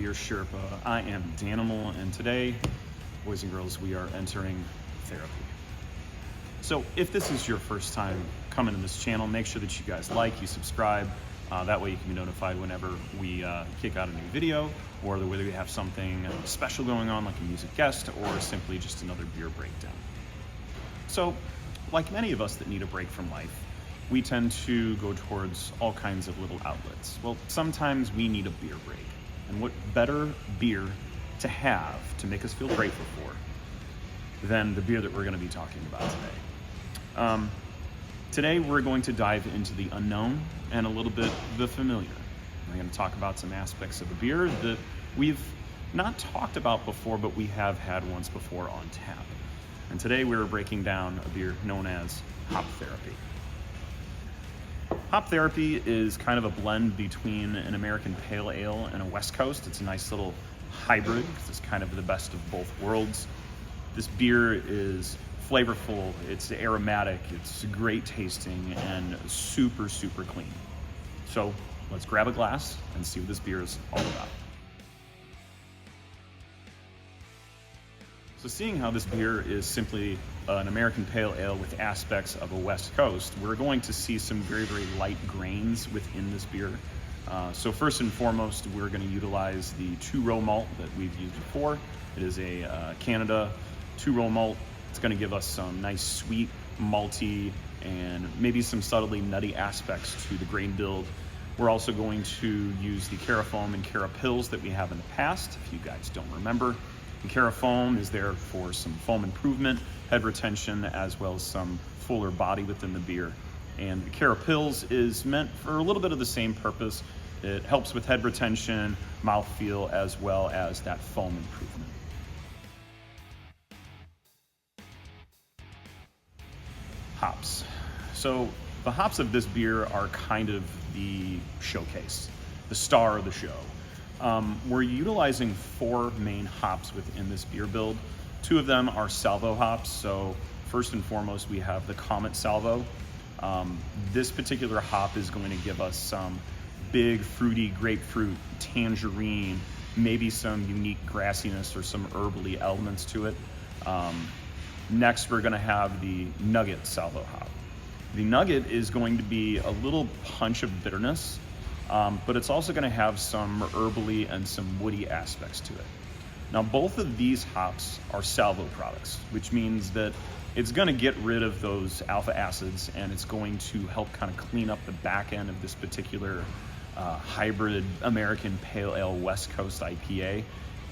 Beer Sherpa. I am Danimal, and today, boys and girls, we are entering therapy. So if this is your first time coming to this channel, make sure that you guys like, you subscribe. That way you can be notified whenever we kick out a new video, or whether we have something special going on like a music guest, or simply just another beer breakdown. So, like many of us that need a break from life, we tend to go towards all kinds of little outlets. Well, sometimes we need a beer break. And what better beer to have to make us feel grateful for than the beer that we're going to be talking about today. Today we're going to dive into the unknown and a little bit the familiar. We're going to talk about some aspects of the beer that we've not talked about before, but we have had once before on tap. And today we're breaking down a beer known as Hop Therapy. Hop Therapy is kind of a blend between an American Pale Ale and a West Coast. It's a nice little hybrid because it's kind of the best of both worlds. This beer is flavorful, it's aromatic, it's great tasting, and super, super clean. So let's grab a glass and see what this beer is all about. So seeing how this beer is simply an American Pale Ale with aspects of a West Coast, we're going to see some very, very light grains within this beer. So first and foremost, we're going to utilize the 2-row malt that we've used before. It is a Canada 2-row malt. It's going to give us some nice sweet, malty, and maybe some subtly nutty aspects to the grain build. We're also going to use the Carafoam and Carapils that we have in the past, if you guys don't remember. The Carafoam is there for some foam improvement, head retention, as well as some fuller body within the beer. And the Carapils is meant for a little bit of the same purpose. It helps with head retention, mouthfeel, as well as that foam improvement. Hops. So the hops of this beer are kind of the showcase, the star of the show. We're utilizing 4 main hops within this beer build. 2 of them are Salvo hops. So first and foremost, we have the Comet Salvo. This particular hop is going to give us some big fruity grapefruit, tangerine, maybe some unique grassiness or some herbally elements to it. Next, we're going to have the Nugget Salvo hop. The Nugget is going to be a little punch of bitterness, but it's also going to have some herbally and some woody aspects to it. Now, both of these hops are Salvo products, which means that it's going to get rid of those alpha acids, and it's going to help kind of clean up the back end of this particular hybrid American Pale Ale West Coast IPA.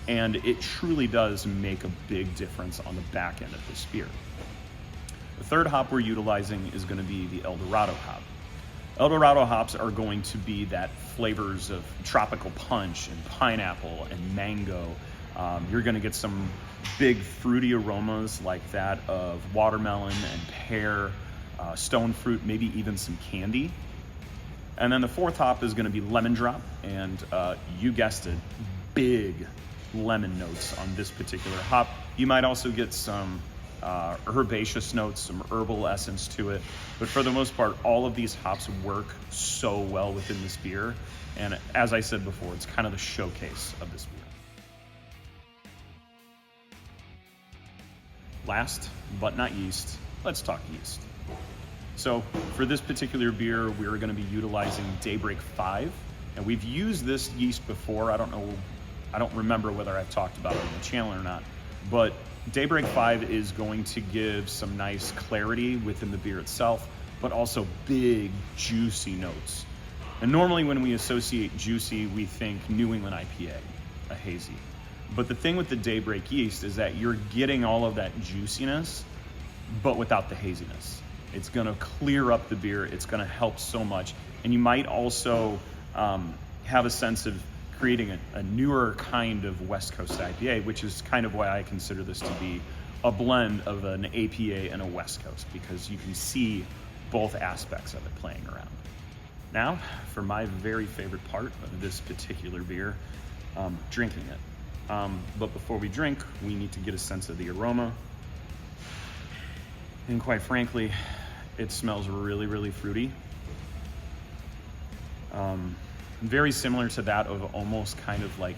And it truly does make a big difference on the back end of this beer. The third hop we're utilizing is going to be the Dorado hop. Dorado hops are going to be that flavors of tropical punch and pineapple and mango. You're going to get some big fruity aromas like that of watermelon and pear, stone fruit, maybe even some candy. And then the fourth hop is going to be Lemondrop, and you guessed it, big lemon notes on this particular hop. You might also get some herbaceous notes, some herbal essence to it, but for the most part, all of these hops work so well within this beer, and as I said before, it's kind of the showcase of this beer. Last but not least, let's talk yeast. So for this particular beer, we're going to be utilizing Daybreak 5, and we've used this yeast before. I don't remember whether I've talked about it on the channel or not, but Daybreak 5 is going to give some nice clarity within the beer itself, but also big, juicy notes. And normally when we associate juicy, we think New England IPA, a hazy. But the thing with the Daybreak yeast is that you're getting all of that juiciness, but without the haziness. It's gonna clear up the beer, it's gonna help so much. And you might also have a sense of creating a newer kind of West Coast IPA, which is kind of why I consider this to be a blend of an APA and a West Coast, because you can see both aspects of it playing around. Now, for my very favorite part of this particular beer, drinking it. But before we drink, we need to get a sense of the aroma. And quite frankly, it smells really, really fruity. Very similar to that of almost kind of like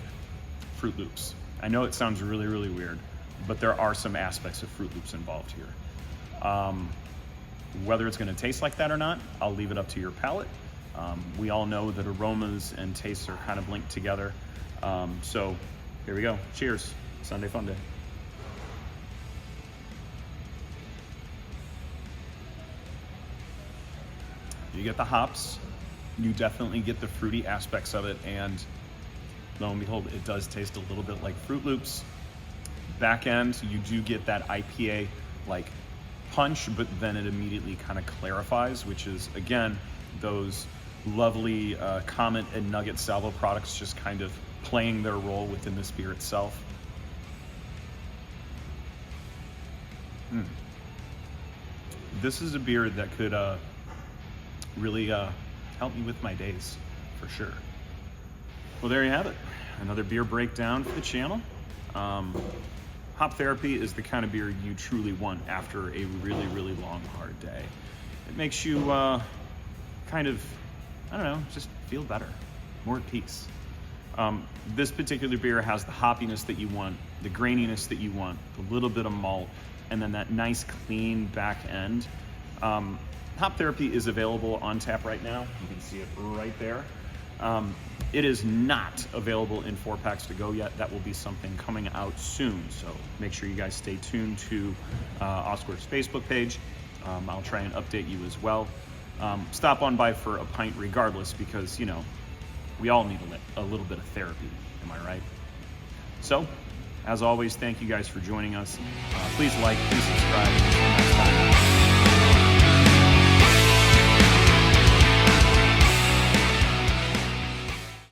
Fruit Loops. I know it sounds really, really weird, but there are some aspects of Fruit Loops involved here. Whether it's going to taste like that or not, I'll leave it up to your palate. We all know that aromas and tastes are kind of linked together. So here we go. Cheers. Sunday Fun Day. You get the hops, you definitely get the fruity aspects of it, and lo and behold, it does taste a little bit like Fruit Loops. Back end, you do get that IPA like punch, but then it immediately kind of clarifies, which is, again, those lovely Comet and Nugget Salvo products just kind of playing their role within this beer itself. This is a beer that could really help me with my days, for sure. Well, there you have it. Another beer breakdown for the channel. Hop Therapy is the kind of beer you truly want after a really, really long, hard day. It makes you kind of, I don't know, just feel better, more at peace. This particular beer has the hoppiness that you want, the graininess that you want, a little bit of malt, and then that nice clean back end. Hop Therapy is available on tap right now. You can see it right there. It is not available in 4-packs to go yet. That will be something coming out soon. So make sure you guys stay tuned to Square's Facebook page. I'll try and update you as well. Stop on by for a pint regardless, because, you know, we all need a little bit of therapy. Am I right? So, as always, thank you guys for joining us. Please like, please subscribe. Until next time.